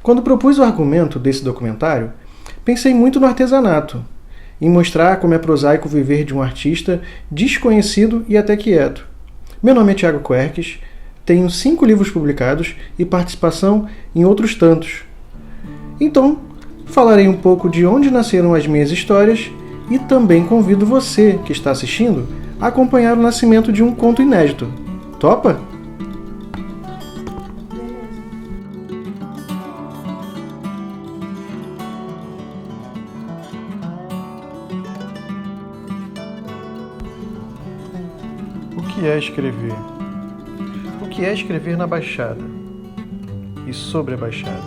Quando propus o argumento desse documentário, pensei muito no artesanato, em mostrar como é prosaico viver de um artista desconhecido e até quieto. Meu nome é Thiago Querques, tenho 5 livros publicados e participação em outros tantos. Então, falarei um pouco de onde nasceram as minhas histórias e também convido você, que está assistindo, a acompanhar o nascimento de um conto inédito. Topa? O que é escrever? O que é escrever na Baixada? E sobre a Baixada?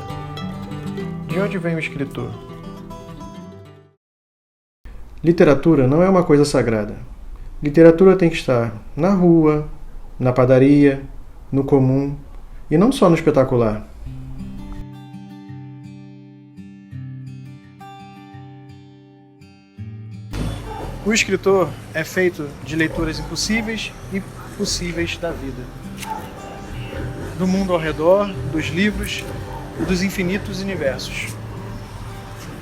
De onde vem o escritor? Literatura não é uma coisa sagrada. Literatura tem que estar na rua, na padaria, no comum, e não só no espetacular. O escritor é feito de leituras impossíveis e possíveis da vida. Do mundo ao redor, dos livros e dos infinitos universos.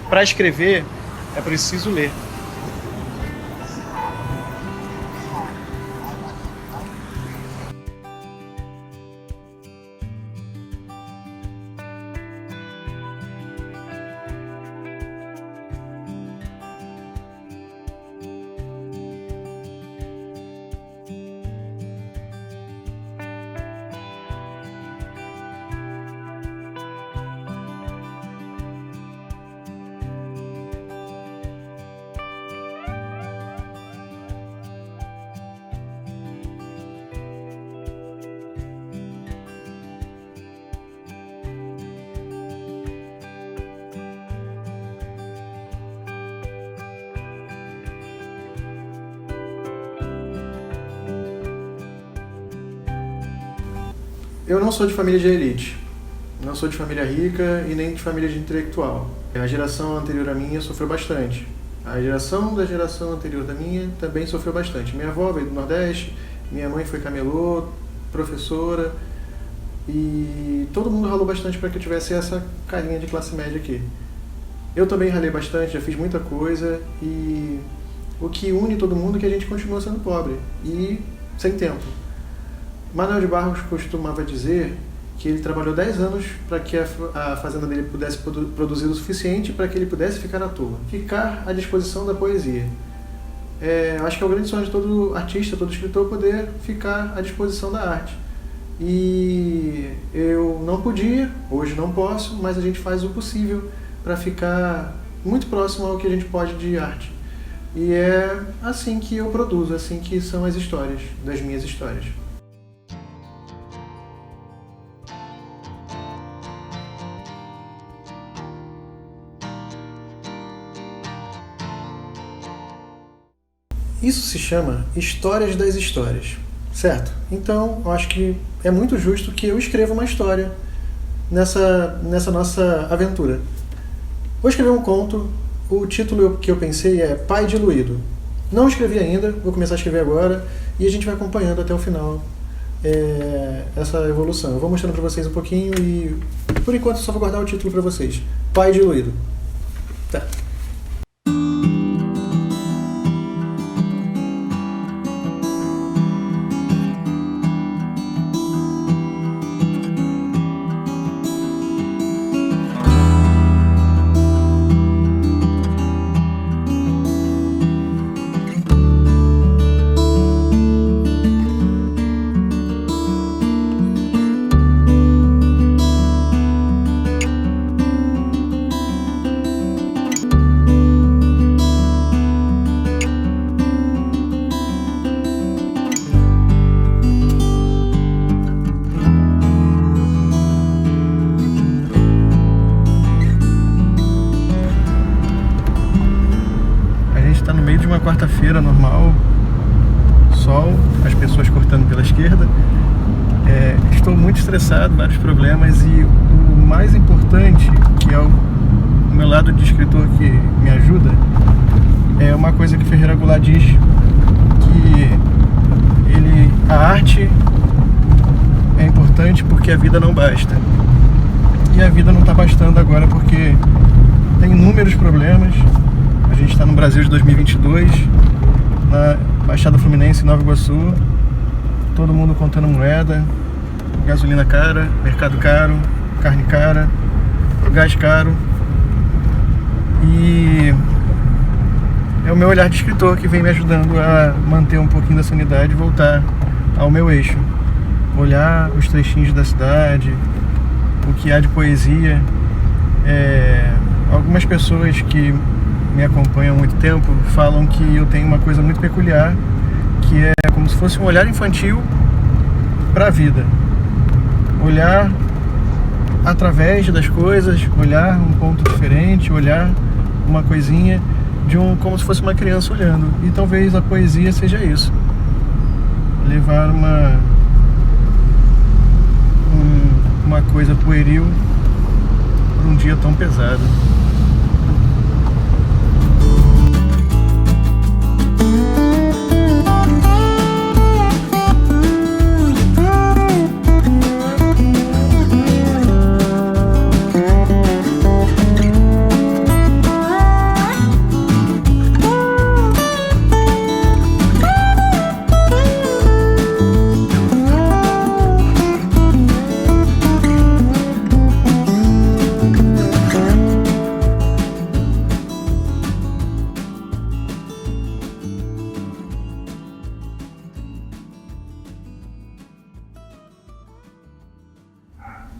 Para escrever, é preciso ler. Eu não sou de família de elite, não sou de família rica e nem de família de intelectual. A geração anterior à minha sofreu bastante. A geração da geração anterior da minha também sofreu bastante. Minha avó veio do Nordeste, minha mãe foi camelô, professora, e todo mundo ralou bastante para que eu tivesse essa carinha de classe média aqui. Eu também ralei bastante, já fiz muita coisa, e o que une todo mundo é que a gente continua sendo pobre e sem tempo. Manuel de Barros costumava dizer que ele trabalhou 10 anos para que a fazenda dele pudesse produzir o suficiente para que ele pudesse ficar à toa, ficar à disposição da poesia. Acho que é o grande sonho de todo artista, todo escritor, poder ficar à disposição da arte. E eu não podia, hoje não posso, mas a gente faz o possível para ficar muito próximo ao que a gente pode de arte. E é assim que eu produzo, assim que são as histórias, das minhas histórias. Isso se chama Histórias das Histórias, certo? Então, eu acho que é muito justo que eu escreva uma história nessa nossa aventura. Vou escrever um conto, o título que eu pensei é Pai Diluído. Não escrevi ainda, vou começar a escrever agora e a gente vai acompanhando até o final essa evolução. Eu vou mostrando para vocês um pouquinho e, por enquanto, eu só vou guardar o título para vocês. Pai Diluído. Tá. Uma quarta-feira normal, sol, as pessoas cortando pela esquerda. Estou muito estressado, vários problemas, e o mais importante, que é o meu lado de escritor que me ajuda, é uma coisa que Ferreira Goulart diz, que a arte é importante porque a vida não basta. e a vida não está bastando agora porque tem inúmeros problemas. A gente está no Brasil de 2022, na Baixada Fluminense, Nova Iguaçu, todo mundo contando moeda, gasolina cara, mercado caro, carne cara, gás caro. E é o meu olhar de escritor que vem me ajudando a manter um pouquinho da sanidade e voltar ao meu eixo. Olhar os trechinhos da cidade, o que há de poesia. Algumas pessoas que me acompanham há muito tempo falam que eu tenho uma coisa muito peculiar, que é como se fosse um olhar infantil para a vida. Olhar através das coisas, olhar um ponto diferente, olhar uma coisinha como se fosse uma criança olhando. E talvez a poesia seja isso. Levar uma coisa pueril para um dia tão pesado.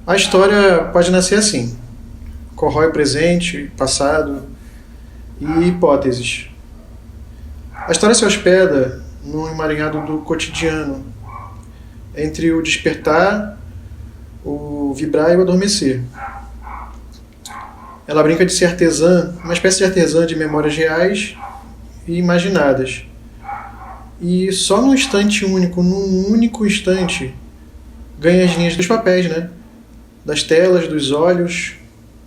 A história pode nascer assim: corrói presente, passado e hipóteses. A história se hospeda num emaranhado do cotidiano, entre o despertar, o vibrar e o adormecer. Ela brinca de ser artesã, uma espécie de artesã de memórias reais e imaginadas. E só num instante único, num único instante, ganha as linhas dos papéis, né? Das telas, dos olhos,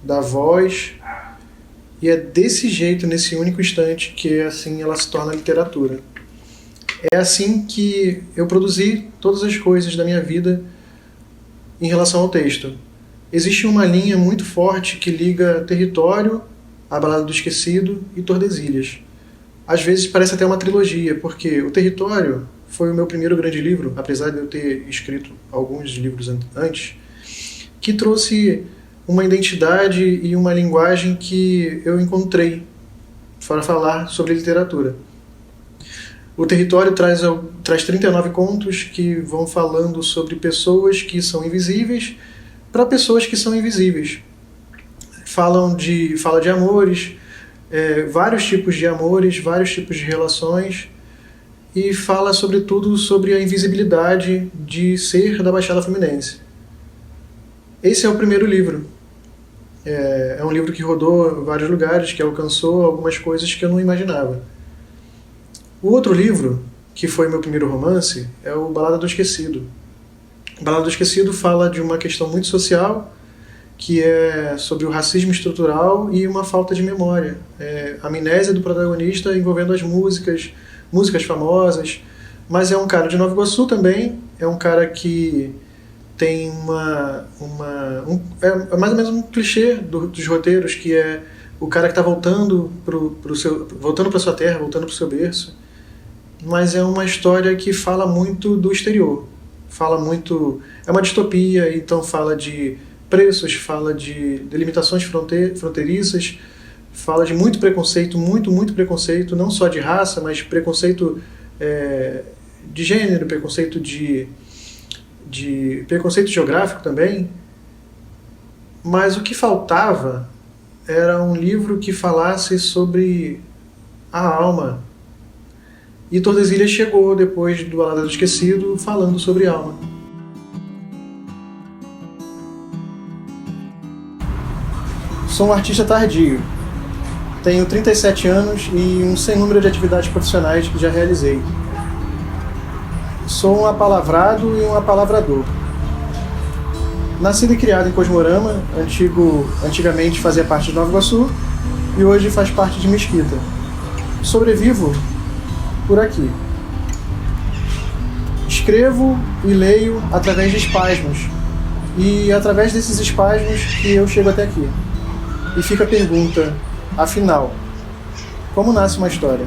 da voz. E é desse jeito, nesse único instante, que assim ela se torna literatura. É assim que eu produzi todas as coisas da minha vida em relação ao texto. Existe uma linha muito forte que liga Território, A Balada do Esquecido e Tordesilhas. Às vezes parece até uma trilogia, porque o Território foi o meu primeiro grande livro, apesar de eu ter escrito alguns livros antes, que trouxe uma identidade e uma linguagem que eu encontrei para falar sobre literatura. O Território traz 39 contos que vão falando sobre pessoas que são invisíveis para pessoas que são invisíveis. Fala de amores, vários tipos de amores, vários tipos de relações, e fala sobretudo sobre a invisibilidade de ser da Baixada Fluminense. Esse é o primeiro livro. É um livro que rodou em vários lugares, que alcançou algumas coisas que eu não imaginava. O outro livro, que foi meu primeiro romance, é o Balada do Esquecido. O Balada do Esquecido fala de uma questão muito social, que é sobre o racismo estrutural e uma falta de memória. A amnésia do protagonista envolvendo as músicas famosas. Mas é um cara de Nova Iguaçu também, é um cara que tem é mais ou menos um clichê dos roteiros, que é o cara que está voltando para sua terra, voltando para o seu berço. Mas é uma história que fala muito do exterior. É uma distopia, então fala de preços, fala de delimitações fronteiriças, fala de muito preconceito, muito preconceito, não só de raça, mas preconceito de gênero, preconceito de preconceito geográfico também. Mas o que faltava era um livro que falasse sobre a alma. E Tordesilhas chegou depois do Balada do Esquecido falando sobre alma. Sou um artista tardio. Tenho 37 anos e um sem número de atividades profissionais que já realizei. Sou um apalavrado e um apalavrador. Nascido e criado em Cosmorama, antigamente fazia parte de Nova Iguaçu e hoje faz parte de Mesquita. Sobrevivo por aqui. Escrevo e leio através de espasmos. E é através desses espasmos que eu chego até aqui. E fica a pergunta, afinal, como nasce uma história?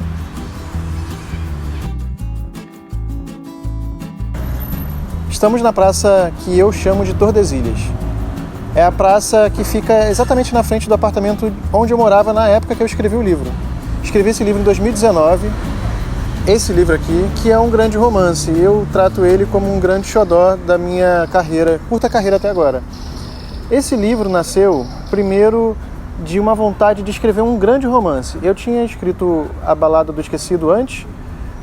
Estamos na praça que eu chamo de Tordesilhas. É a praça que fica exatamente na frente do apartamento onde eu morava na época que eu escrevi o livro. Escrevi esse livro em 2019, esse livro aqui, que é um grande romance. Eu trato ele como um grande xodó da minha carreira, curta carreira até agora. Esse livro nasceu primeiro de uma vontade de escrever um grande romance. Eu tinha escrito A Balada do Esquecido antes,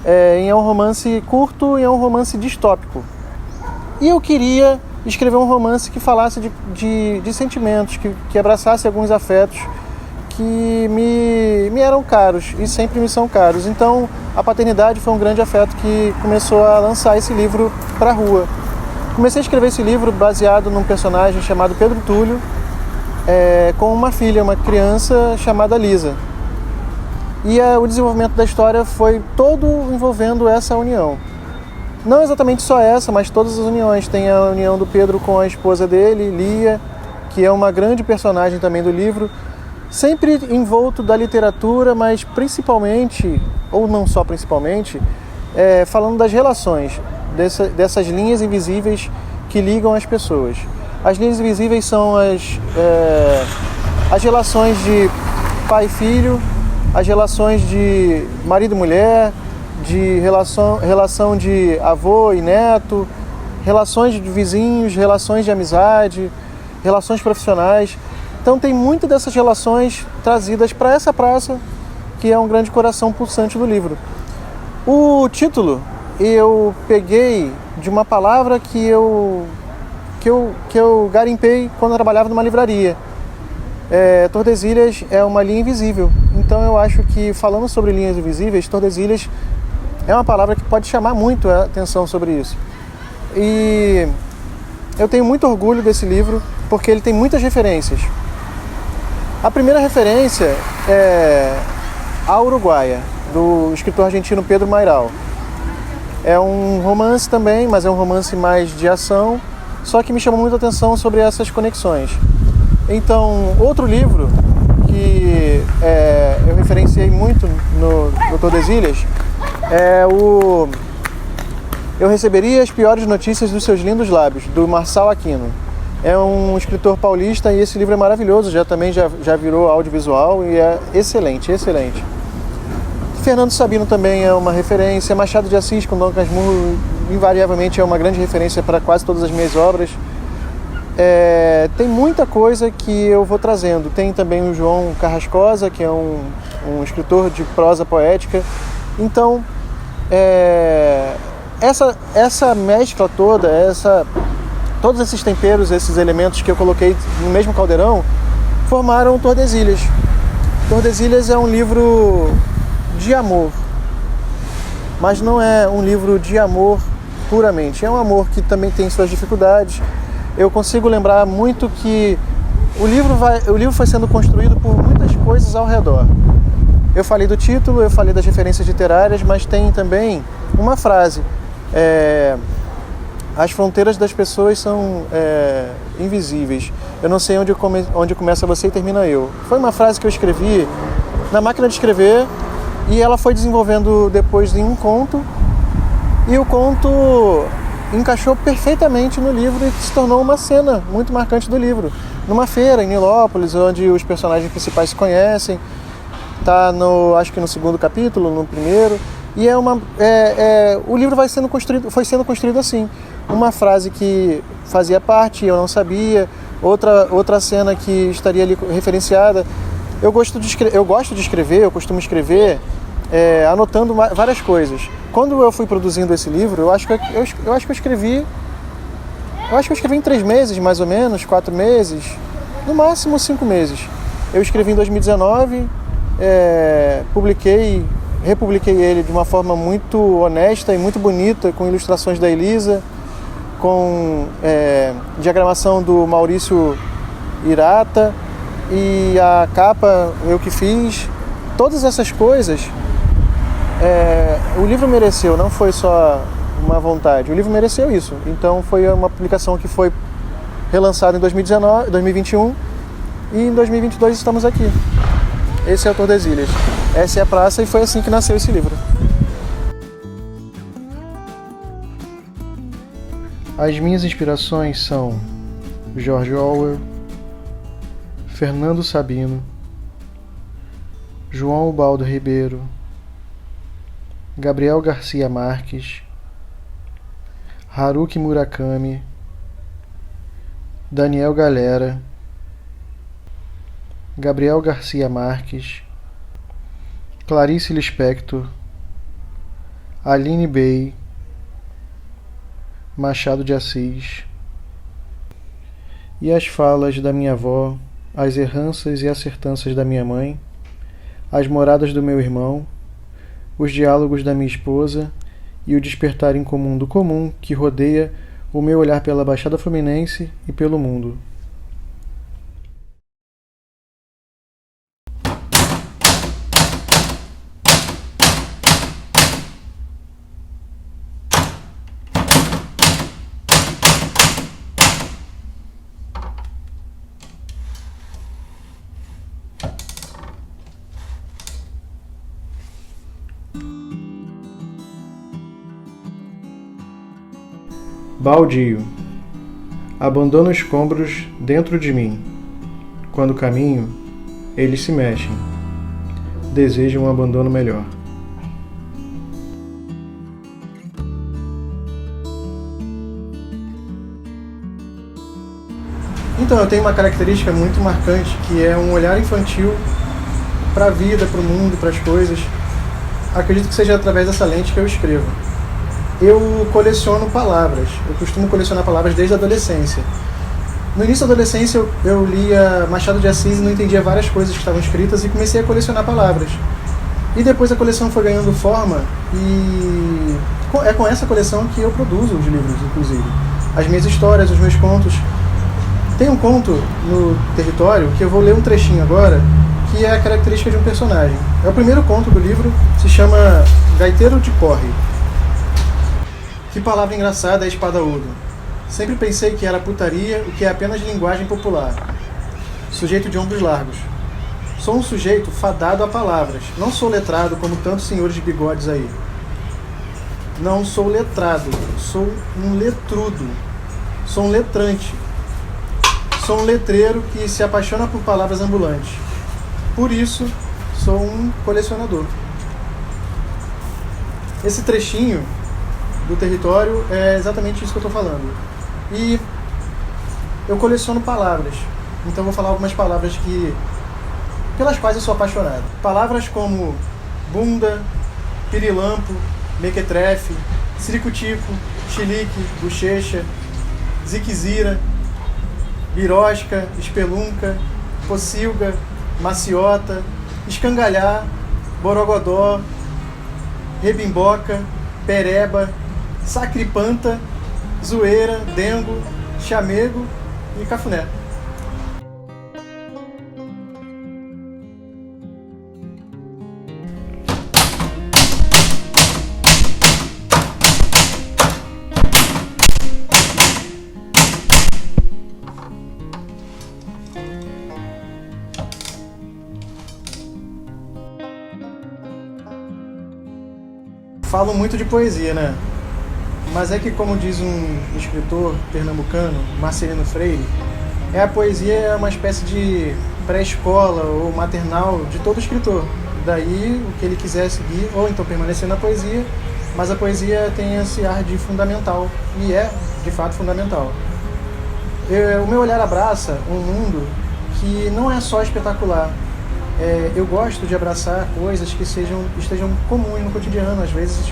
e é um romance curto e é um romance distópico. E eu queria escrever um romance que falasse de sentimentos, que abraçasse alguns afetos que me eram caros e sempre me são caros. Então, a paternidade foi um grande afeto que começou a lançar esse livro para a rua. Comecei a escrever esse livro baseado num personagem chamado Pedro Túlio, com uma filha, uma criança chamada Lisa. E o desenvolvimento da história foi todo envolvendo essa união. Não exatamente só essa, mas todas as uniões. Tem a união do Pedro com a esposa dele, Lia, que é uma grande personagem também do livro, sempre envolto da literatura, mas principalmente, ou não só principalmente, falando das relações, dessas linhas invisíveis que ligam as pessoas. As linhas invisíveis são as relações de pai e filho, as relações de marido e mulher, de relação de avô e neto, relações de vizinhos, relações de amizade, relações profissionais. Então tem muitas dessas relações trazidas para essa praça, que é um grande coração pulsante do livro. O título eu peguei de uma palavra que eu garimpei quando eu trabalhava numa livraria. Tordesilhas é uma linha invisível. Então eu acho que, falando sobre linhas invisíveis, Tordesilhas é uma palavra que pode chamar muito a atenção sobre isso. E eu tenho muito orgulho desse livro, porque ele tem muitas referências. A primeira referência é A Uruguaia, do escritor argentino Pedro Mayral. É um romance também, mas é um romance mais de ação, só que me chamou muito a atenção sobre essas conexões. Então, outro livro que eu referenciei muito no Tordesilhas Eu Receberia as Piores Notícias dos Seus Lindos Lábios, do Marçal Aquino. É um escritor paulista e esse livro é maravilhoso, também já virou audiovisual e é excelente, excelente. Fernando Sabino também é uma referência, Machado de Assis com Dom Casmurro invariavelmente é uma grande referência para quase todas as minhas obras. Tem muita coisa que eu vou trazendo. Tem também o João Carrascosa, que é um escritor de prosa poética. Então, essa mescla toda, todos esses temperos, esses elementos que eu coloquei no mesmo caldeirão, formaram Tordesilhas. Tordesilhas é um livro de amor, mas não é um livro de amor puramente. É um amor que também tem suas dificuldades. Eu consigo lembrar muito que o livro foi sendo construído por muitas coisas ao redor. Eu falei do título, eu falei das referências literárias, mas tem também uma frase. As fronteiras das pessoas são invisíveis. Eu não sei onde começa você e termina eu. Foi uma frase que eu escrevi na máquina de escrever e ela foi desenvolvendo depois em um conto. E o conto encaixou perfeitamente no livro e se tornou uma cena muito marcante do livro. Numa feira em Nilópolis, onde os personagens principais se conhecem. Está acho que no segundo capítulo, no primeiro. E o livro foi sendo construído assim. Uma frase que fazia parte, eu não sabia. Outra cena que estaria ali referenciada. Eu gosto de escrever, eu costumo escrever anotando várias coisas. Quando eu fui produzindo esse livro, eu acho que eu escrevi em 3 meses, mais ou menos, 4 meses, no máximo 5 meses. Eu escrevi em 2019, republiquei ele de uma forma muito honesta e muito bonita, com ilustrações da Elisa, com diagramação do Maurício Irata, e a capa eu que fiz. Todas essas coisas o livro mereceu, não foi só uma vontade, o livro mereceu isso. Então foi uma publicação que foi relançado em 2019, 2021 e em 2022 estamos aqui. Esse é o Tordesilhas. Essa é a praça e foi assim que nasceu esse livro. As minhas inspirações são George Orwell, Fernando Sabino, João Ubaldo Ribeiro, Gabriel Garcia Marques, Haruki Murakami, Daniel Galera, Gabriel Garcia Marques, Clarice Lispector, Aline Bey, Machado de Assis, e as falas da minha avó, as erranças e acertanças da minha mãe, as moradas do meu irmão, os diálogos da minha esposa e o despertar incomum do comum que rodeia o meu olhar pela Baixada Fluminense e pelo mundo. Baldio. Abandono escombros dentro de mim. Quando caminho, eles se mexem. Desejo um abandono melhor. Então, eu tenho uma característica muito marcante, que é um olhar infantil para a vida, para o mundo, para as coisas. Acredito que seja através dessa lente que eu escrevo. Eu coleciono palavras. Eu costumo colecionar palavras desde a adolescência. No início da adolescência, eu lia Machado de Assis e não entendia várias coisas que estavam escritas e comecei a colecionar palavras. E depois a coleção foi ganhando forma e é com essa coleção que eu produzo os livros, inclusive. As minhas histórias, os meus contos. Tem um conto no Território que eu vou ler um trechinho agora, que é a característica de um personagem. É o primeiro conto do livro, se chama Gaiteiro de Corre. Que palavra engraçada é espadaúdo. Sempre pensei que era putaria, o que é apenas linguagem popular. Sujeito de ombros largos. Sou um sujeito fadado a palavras. Não sou letrado como tantos senhores de bigodes aí. Não sou letrado, sou um letrudo. Sou um letrante. Sou um letreiro que se apaixona por palavras ambulantes. Por isso, sou um colecionador. Esse trechinho do Território é exatamente isso que eu estou falando. E eu coleciono palavras. Então vou falar algumas palavras pelas quais eu sou apaixonado. Palavras como bunda, pirilampo, mequetrefe, ciricutico, chilique, bochecha, ziquezira, birosca, espelunca, pocilga, maciota, escangalhar, borogodó, rebimboca, pereba, sacripanta, zoeira, dengo, chamego e cafuné. Falam muito de poesia, né? Mas é que, como diz um escritor pernambucano, Marcelino Freire, a poesia é uma espécie de pré-escola ou maternal de todo escritor. Daí, o que ele quiser seguir, ou então permanecer na poesia, mas a poesia tem esse ar de fundamental, e é, de fato, fundamental. O meu olhar abraça um mundo que não é só espetacular. Eu gosto de abraçar coisas que estejam comuns no cotidiano. Às vezes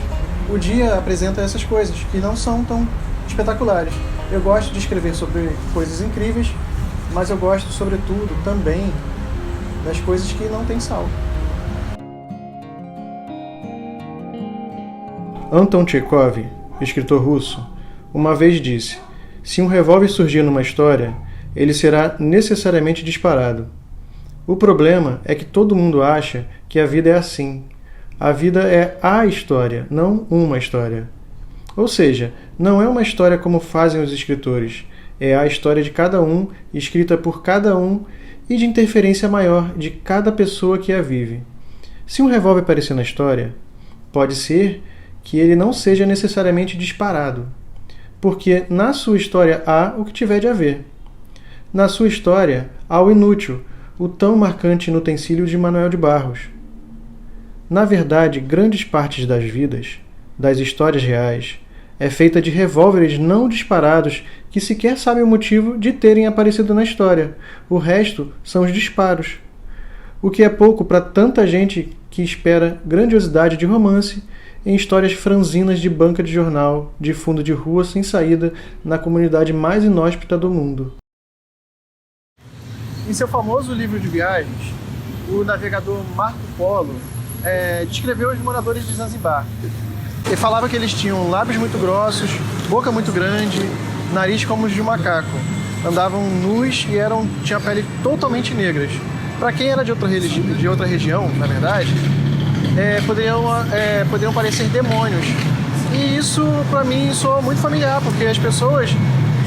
o dia apresenta essas coisas que não são tão espetaculares. Eu gosto de escrever sobre coisas incríveis, mas eu gosto, sobretudo, também das coisas que não têm sal. Anton Chekhov, escritor russo, uma vez disse: se um revólver surgir numa história, ele será necessariamente disparado. O problema é que todo mundo acha que a vida é assim. A vida é a história, não uma história. Ou seja, não é uma história como fazem os escritores. É a história de cada um, escrita por cada um e de interferência maior de cada pessoa que a vive. Se um revólver aparecer na história, pode ser que ele não seja necessariamente disparado, porque na sua história há o que tiver de haver. Na sua história há o inútil, o tão marcante inutensílio de Manuel de Barros. Na verdade, grandes partes das vidas, das histórias reais, é feita de revólveres não disparados que sequer sabem o motivo de terem aparecido na história. O resto são os disparos. O que é pouco para tanta gente que espera grandiosidade de romance em histórias franzinas de banca de jornal, de fundo de rua sem saída, na comunidade mais inóspita do mundo. Em seu famoso livro de viagens, o navegador Marco Polo descreveu os moradores de Zanzibar. Ele falava que eles tinham lábios muito grossos, boca muito grande, nariz como os de um macaco. Andavam nus e tinham a pele totalmente negras. Para quem era de outra região, na verdade, poderiam parecer demônios. E isso, para mim, soa muito familiar, porque as pessoas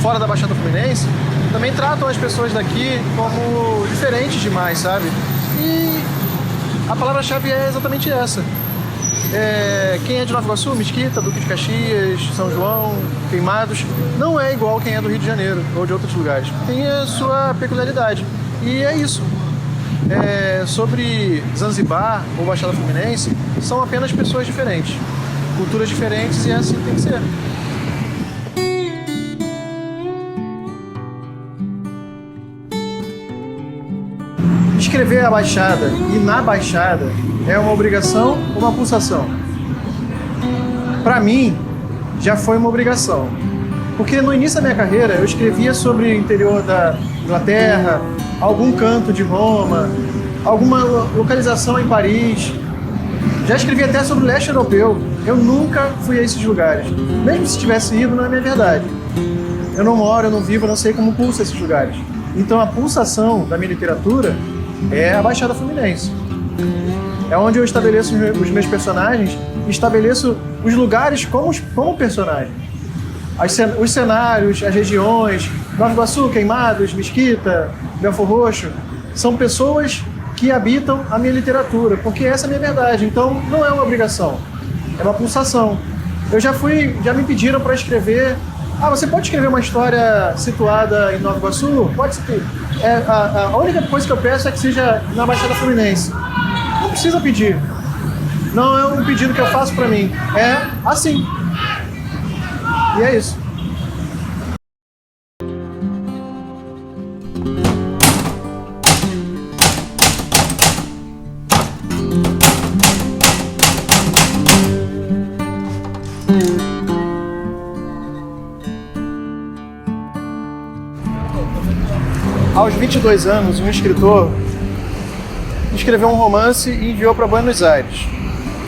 fora da Baixada Fluminense também tratam as pessoas daqui como diferentes demais, sabe? E a palavra-chave é exatamente essa. Quem é de Nova Iguaçu, Mesquita, Duque de Caxias, São João, Queimados, não é igual quem é do Rio de Janeiro ou de outros lugares. Tem a sua peculiaridade. E é isso. Sobre Zanzibar ou Baixada Fluminense, são apenas pessoas diferentes, culturas diferentes, e é assim que tem que ser. Escrever a Baixada e na Baixada é uma obrigação ou uma pulsação? Para mim, já foi uma obrigação. Porque no início da minha carreira, eu escrevia sobre o interior da Inglaterra, algum canto de Roma, alguma localização em Paris. Já escrevi até sobre o leste europeu. Eu nunca fui a esses lugares. Mesmo se tivesse ido, não é minha verdade. Eu não moro, eu não vivo, eu não sei como pulsa esses lugares. Então a pulsação da minha literatura é a Baixada Fluminense. É onde eu estabeleço os meus personagens, estabeleço os lugares como personagem. Os cenários, as regiões, Nova Iguaçu, Queimados, Mesquita, Belfor Roxo, são pessoas que habitam a minha literatura, porque essa é a minha verdade. Então não é uma obrigação, é uma pulsação. Já me pediram para escrever. Você pode escrever uma história situada em Nova Iguaçu? Pode ser. A única coisa que eu peço é que seja na Baixada Fluminense. Não precisa pedir. Não é um pedido que eu faço para mim. É assim. E é isso. Aos 22 anos, um escritor escreveu um romance e enviou para Buenos Aires.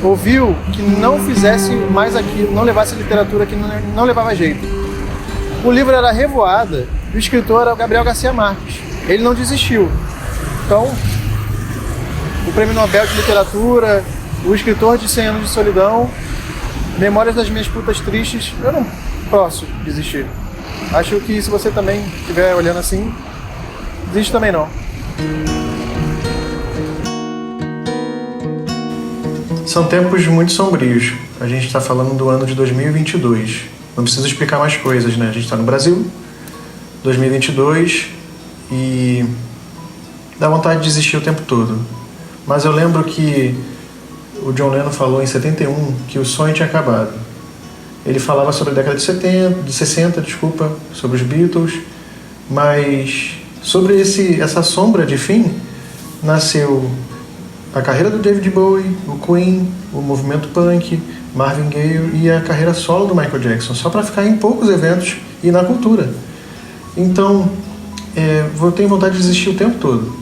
Ouviu que não fizesse mais aquilo, não levasse a literatura que não levava jeito. O livro era Revoada e o escritor era o Gabriel Garcia Marques. Ele não desistiu. Então, o Prêmio Nobel de Literatura, o escritor de 100 Anos de Solidão, Memórias das Minhas Putas Tristes, eu não posso desistir. Acho que se você também estiver olhando assim, desiste também não. São tempos muito sombrios. A gente está falando do ano de 2022. Não preciso explicar mais coisas, né? A gente está no Brasil, 2022, e dá vontade de desistir o tempo todo. Mas eu lembro que o John Lennon falou em 71 que o sonho tinha acabado. Ele falava sobre a década de 60, sobre os Beatles, mas sobre essa sombra de fim nasceu a carreira do David Bowie, o Queen, o movimento punk, Marvin Gaye e a carreira solo do Michael Jackson, só para ficar em poucos eventos e na cultura. Então, eu tenho vontade de desistir o tempo todo,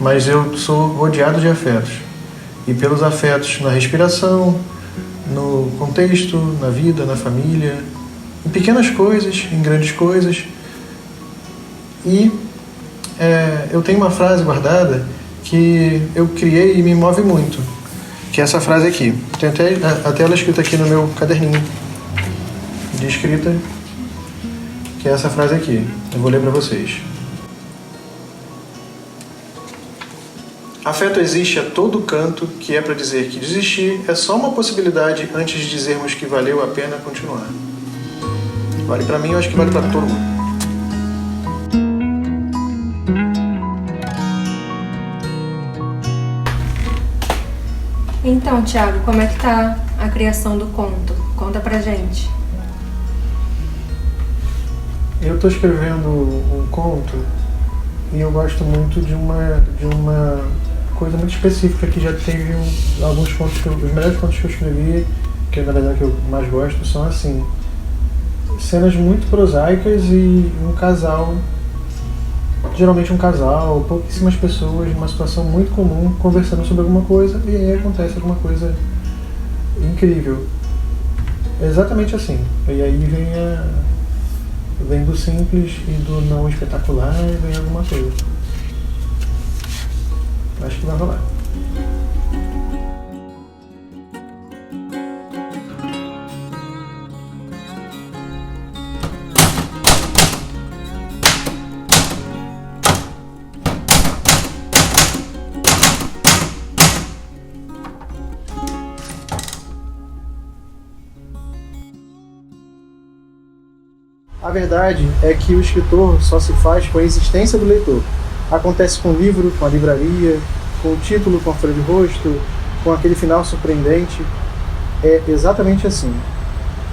mas eu sou rodeado de afetos. E pelos afetos na respiração, no contexto, na vida, na família, em pequenas coisas, em grandes coisas. E eu tenho uma frase guardada que eu criei e me move muito, que é essa frase aqui. Tem até ela escrita aqui no meu caderninho de escrita. que é essa frase aqui. Eu vou ler para vocês. Afeto existe a todo canto, que é para dizer que desistir é só uma possibilidade antes de dizermos que valeu a pena continuar. Vale para mim, eu acho que vale para todo mundo. Então, Thiago, como é que tá a criação do conto? Conta pra gente. Eu estou escrevendo um conto e eu gosto muito de uma coisa muito específica que já teve alguns contos os melhores contos que eu escrevi, que na verdade que eu mais gosto, são assim, cenas muito prosaicas e um casal, geralmente um casal, pouquíssimas pessoas, numa situação muito comum, conversando sobre alguma coisa e aí acontece alguma coisa incrível. É exatamente assim. E aí vem do simples e do não espetacular e vem alguma coisa. Acho que vai rolar. A verdade é que o escritor só se faz com a existência do leitor. Acontece com o livro, com a livraria, com o título, com a folha de rosto, com aquele final surpreendente. É exatamente assim.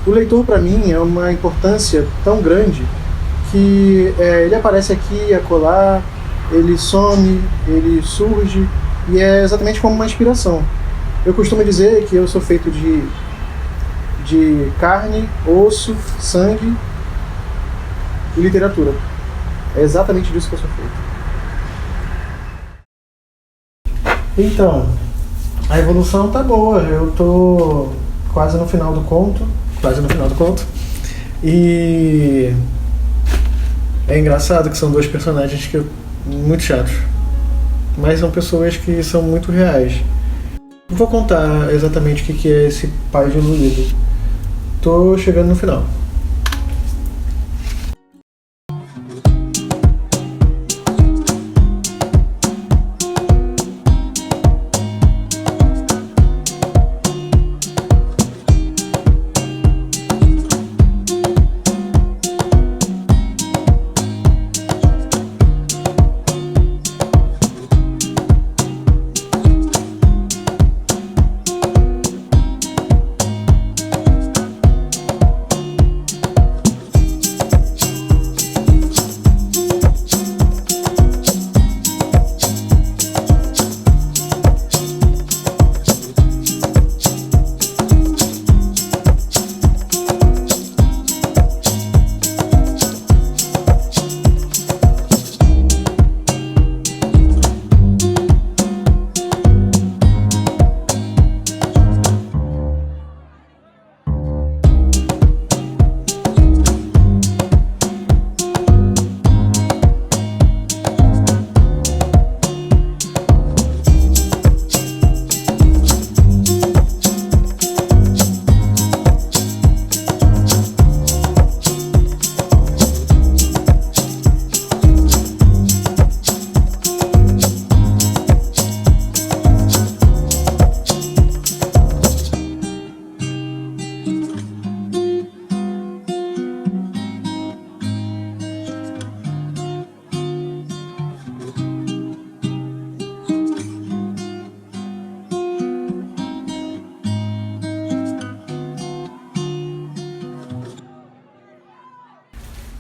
O leitor, para mim, é uma importância tão grande que ele aparece aqui, acolá, ele some, ele surge, e é exatamente como uma inspiração. Eu costumo dizer que eu sou feito de carne, osso, sangue e literatura. É exatamente disso que eu sou feito. Então, a evolução tá boa. Eu tô quase no final do conto. E é engraçado que são dois personagens muito chatos. Mas são pessoas que são muito reais. Não vou contar exatamente o que é esse pai diluído. Tô chegando no final.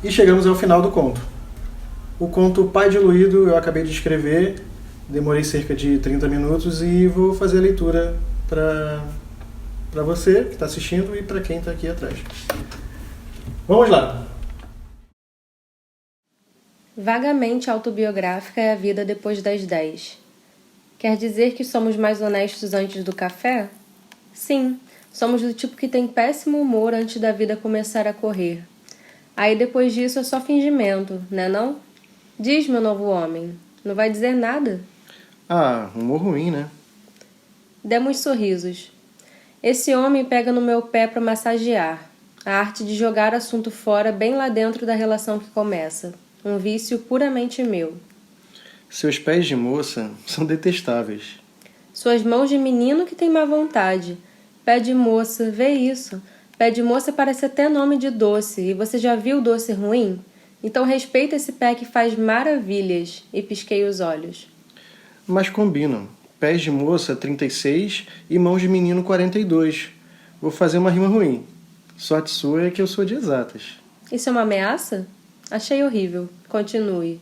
E chegamos ao final do conto. O conto Pai Diluído eu acabei de escrever, demorei cerca de 30 minutos e vou fazer a leitura para você que está assistindo e para quem está aqui atrás. Vamos lá! Vagamente autobiográfica é a vida depois das 10. Quer dizer que somos mais honestos antes do café? Sim, somos do tipo que tem péssimo humor antes da vida começar a correr. Aí depois disso é só fingimento, né não? Diz, meu novo homem, não vai dizer nada? Ah, humor ruim, né? Demos sorrisos. Esse homem pega no meu pé para massagear. A arte de jogar assunto fora bem lá dentro da relação que começa. Um vício puramente meu. Seus pés de moça são detestáveis. Suas mãos de menino que tem má vontade. Pé de moça, vê isso. Pé de moça parece até nome de doce. E você já viu doce ruim? Então respeita esse pé que faz maravilhas. E pisquei os olhos. Mas combinam. Pés de moça 36 e mãos de menino 42. Vou fazer uma rima ruim. Sorte sua é que eu sou de exatas. Isso é uma ameaça? Achei horrível. Continue.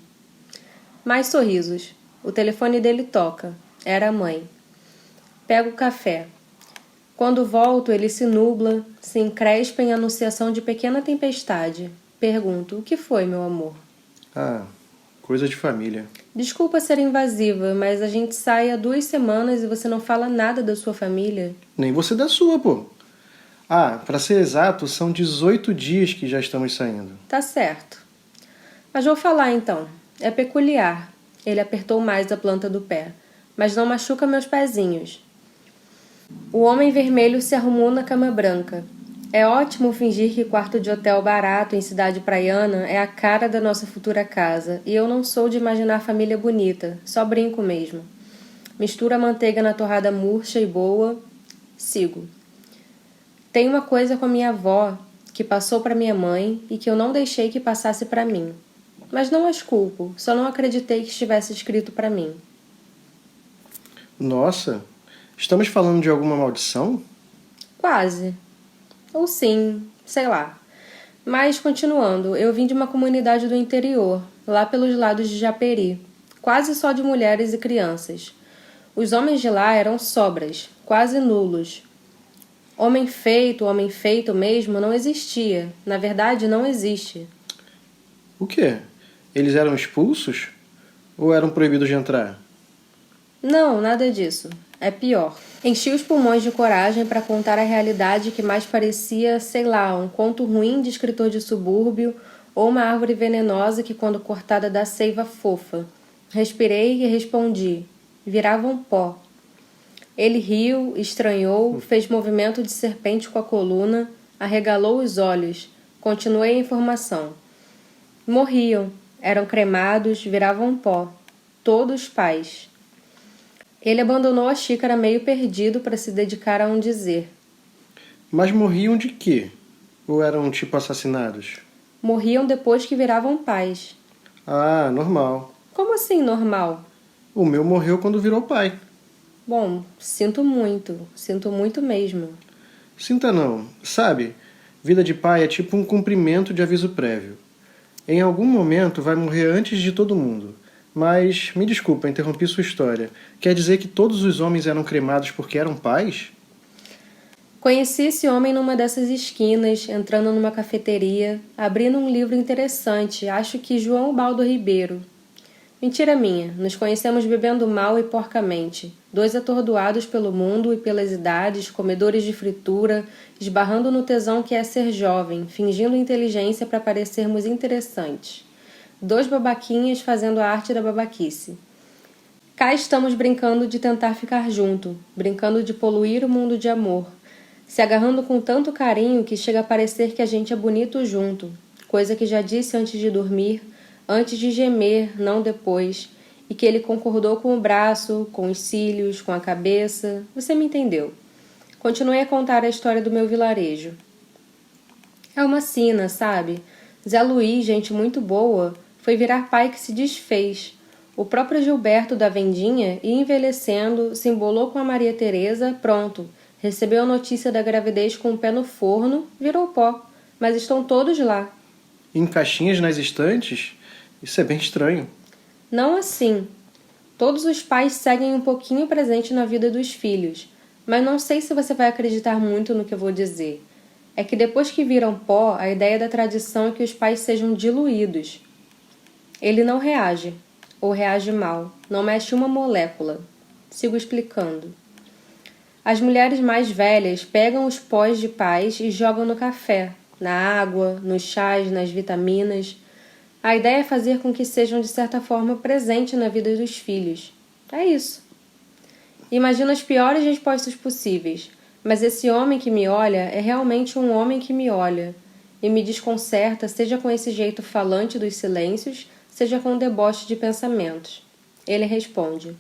Mais sorrisos. O telefone dele toca. Era a mãe. Pego o café. Quando volto, ele se nubla, se encrespa em anunciação de pequena tempestade. Pergunto, o que foi, meu amor? Ah, coisa de família. Desculpa ser invasiva, mas a gente sai há 2 semanas e você não fala nada da sua família. Nem você da sua, pô. Ah, pra ser exato, são 18 dias que já estamos saindo. Tá certo. Mas vou falar então. É peculiar. Ele apertou mais a planta do pé. Mas não machuca meus pezinhos. O homem vermelho se arrumou na cama branca. É ótimo fingir que quarto de hotel barato em cidade praiana é a cara da nossa futura casa, e eu não sou de imaginar família bonita, só brinco mesmo. Misturo a manteiga na torrada murcha e boa. Sigo. Tem uma coisa com a minha avó que passou para minha mãe e que eu não deixei que passasse para mim. Mas não as culpo, só não acreditei que estivesse escrito para mim. Nossa, estamos falando de alguma maldição? Quase. Ou sim, sei lá. Mas, continuando, eu vim de uma comunidade do interior, lá pelos lados de Japeri, quase só de mulheres e crianças. Os homens de lá eram sobras, quase nulos. Homem feito mesmo, não existia. Na verdade, não existe. O quê? Eles eram expulsos? Ou eram proibidos de entrar? Não, nada disso. É pior. Enchi os pulmões de coragem para contar a realidade que mais parecia, sei lá, um conto ruim de escritor de subúrbio ou uma árvore venenosa que, quando cortada, dá seiva fofa. Respirei e respondi. Viravam pó. Ele riu, estranhou, fez movimento de serpente com a coluna, arregalou os olhos. Continuei a informação. Morriam, eram cremados, viravam pó. Todos pais. Ele abandonou a xícara meio perdido para se dedicar a um dizer. Mas morriam de quê? Ou eram tipo assassinados? Morriam depois que viravam pais. Ah, normal. Como assim normal? O meu morreu quando virou pai. Bom, sinto muito mesmo. Sinta não. Sabe, vida de pai é tipo um cumprimento de aviso prévio. Em algum momento vai morrer antes de todo mundo. Mas, me desculpa, interrompi sua história. Quer dizer que todos os homens eram cremados porque eram pais? Conheci esse homem numa dessas esquinas, entrando numa cafeteria, abrindo um livro interessante, acho que João Baldo Ribeiro. Mentira minha, nos conhecemos bebendo mal e porcamente. 2 atordoados pelo mundo e pelas idades, comedores de fritura, esbarrando no tesão que é ser jovem, fingindo inteligência para parecermos interessantes. 2 babaquinhas fazendo a arte da babaquice. Cá estamos brincando de tentar ficar junto, brincando de poluir o mundo de amor, se agarrando com tanto carinho que chega a parecer que a gente é bonito junto, coisa que já disse antes de dormir, antes de gemer, não depois, e que ele concordou com o braço, com os cílios, com a cabeça. Você me entendeu. Continuei a contar a história do meu vilarejo. É uma sina, sabe? Zé Luiz, gente muito boa, foi virar pai que se desfez. O próprio Gilberto da Vendinha ia envelhecendo, se embolou com a Maria Teresa, pronto. Recebeu a notícia da gravidez com o pé no forno, virou pó. Mas estão todos lá. Em caixinhas nas estantes? Isso é bem estranho. Não assim. Todos os pais seguem um pouquinho presente na vida dos filhos. Mas não sei se você vai acreditar muito no que eu vou dizer. É que depois que viram pó, a ideia da tradição é que os pais sejam diluídos. Ele não reage, ou reage mal, não mexe uma molécula. Sigo explicando. As mulheres mais velhas pegam os pós de pais e jogam no café, na água, nos chás, nas vitaminas. A ideia é fazer com que sejam, de certa forma, presentes na vida dos filhos. É isso. Imagina as piores respostas possíveis. Mas esse homem que me olha é realmente um homem que me olha e me desconcerta, seja com esse jeito falante dos silêncios, seja com um deboche de pensamentos. Ele responde: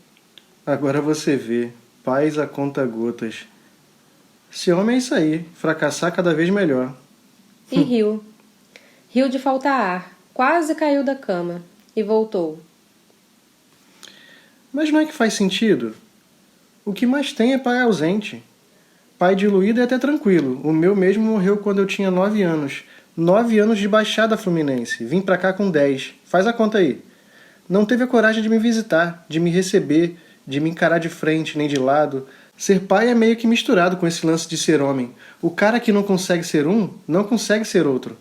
Agora você vê, paz a conta-gotas. Esse homem é isso aí, fracassar cada vez melhor. E riu. Riu de faltar ar, quase caiu da cama e voltou. Mas não é que faz sentido? O que mais tem é pai ausente. Pai diluído é até tranquilo. O meu mesmo morreu quando eu tinha 9 anos. 9 anos de Baixada Fluminense. Vim pra cá com 10. Faz a conta aí. Não teve a coragem de me visitar, de me receber, de me encarar de frente nem de lado. Ser pai é meio que misturado com esse lance de ser homem. O cara que não consegue ser um, não consegue ser outro.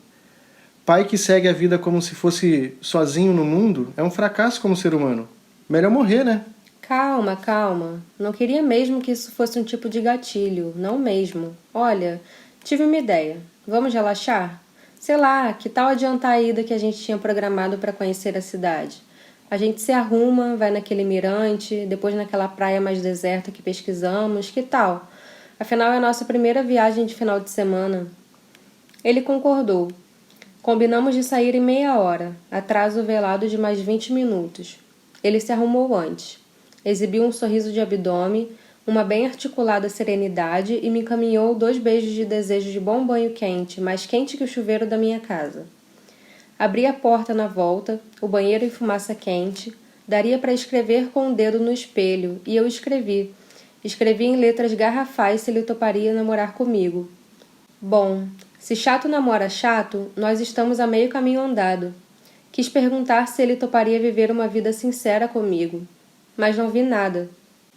Pai que segue a vida como se fosse sozinho no mundo é um fracasso como ser humano. Melhor morrer, né? Calma, calma. Não queria mesmo que isso fosse um tipo de gatilho. Não mesmo. Olha, tive uma ideia. Vamos relaxar? Sei lá, que tal adiantar a ida que a gente tinha programado para conhecer a cidade? A gente se arruma, vai naquele mirante, depois naquela praia mais deserta que pesquisamos. Que tal? Afinal, é a nossa primeira viagem de final de semana. Ele concordou. Combinamos de sair em meia hora, atraso velado de mais 20 minutos. Ele se arrumou antes. Exibiu um sorriso de abdômen, uma bem articulada serenidade e me encaminhou 2 beijos de desejo de bom banho quente, mais quente que o chuveiro da minha casa. Abri a porta na volta, o banheiro em fumaça quente. Daria para escrever com o dedo no espelho, e eu escrevi. Escrevi em letras garrafais se ele toparia namorar comigo. Bom, se chato namora chato, nós estamos a meio caminho andado. Quis perguntar se ele toparia viver uma vida sincera comigo, mas não vi nada.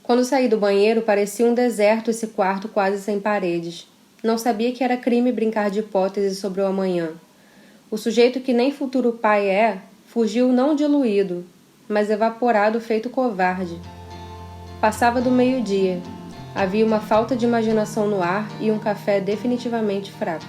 Quando saí do banheiro, parecia um deserto esse quarto quase sem paredes. Não sabia que era crime brincar de hipóteses sobre o amanhã. O sujeito que nem futuro pai é, fugiu não diluído, mas evaporado feito covarde. Passava do meio-dia. Havia uma falta de imaginação no ar e um café definitivamente fraco.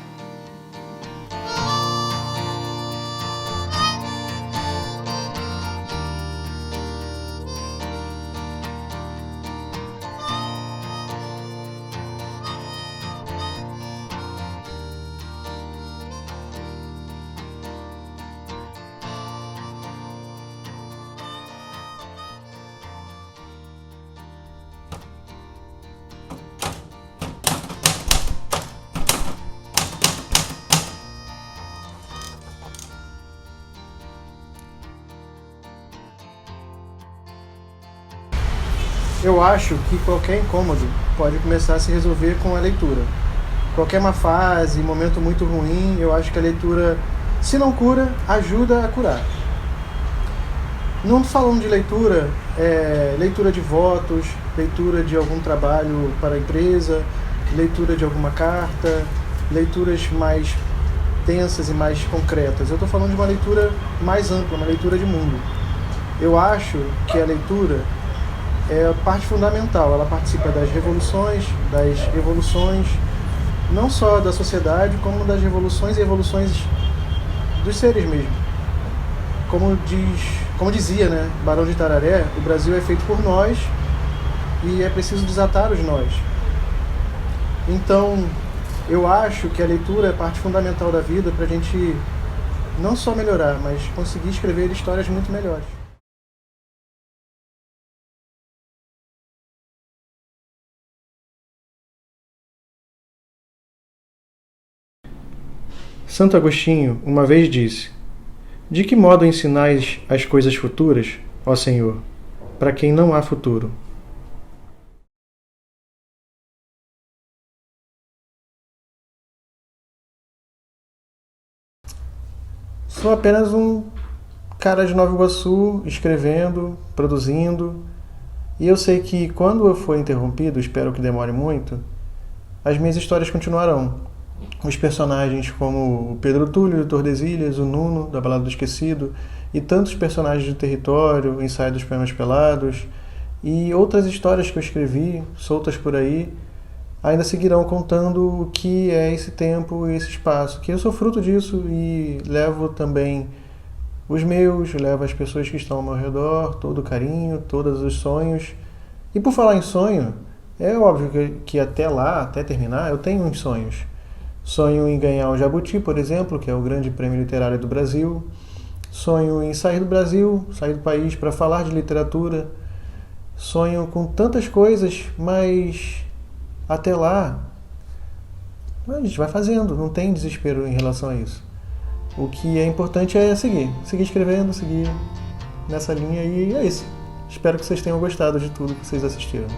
Eu acho que qualquer incômodo pode começar a se resolver com a leitura. Qualquer má fase, momento muito ruim, eu acho que a leitura, se não cura, ajuda a curar. Não falando de leitura, leitura de votos, leitura de algum trabalho para a empresa, leitura de alguma carta, leituras mais tensas e mais concretas. Eu estou falando de uma leitura mais ampla, uma leitura de mundo. Eu acho que a leitura é a parte fundamental, ela participa das revoluções, das evoluções, não só da sociedade, como das revoluções e evoluções dos seres mesmo. Como dizia, né, Barão de Itararé, o Brasil é feito por nós e é preciso desatar os nós. Então, eu acho que a leitura é parte fundamental da vida para a gente não só melhorar, mas conseguir escrever histórias muito melhores. Santo Agostinho uma vez disse: de que modo ensinais as coisas futuras, ó Senhor, para quem não há futuro? Sou apenas um cara de Nova Iguaçu, escrevendo, produzindo, e eu sei que quando eu for interrompido, espero que demore muito, as minhas histórias continuarão. Os personagens como o Pedro Túlio, do Tordesilhas, o Nuno, da Balada do Esquecido, e tantos personagens do Território, Ensaio dos Poemas Pelados, e outras histórias que eu escrevi, soltas por aí, ainda seguirão contando o que é esse tempo e esse espaço, que eu sou fruto disso e levo também os meus, levo as pessoas que estão ao meu redor, todo o carinho, todos os sonhos. E por falar em sonho, É óbvio que até lá, até terminar, eu tenho uns sonhos. Sonho em ganhar o Jabuti, por exemplo, que é o grande prêmio literário do Brasil. Sonho em sair do Brasil, sair do país para falar de literatura. Sonho com tantas coisas, mas até lá a gente vai fazendo, não tem desespero em relação a isso. O que é importante é seguir escrevendo, seguir nessa linha e é isso. Espero que vocês tenham gostado de tudo que vocês assistiram.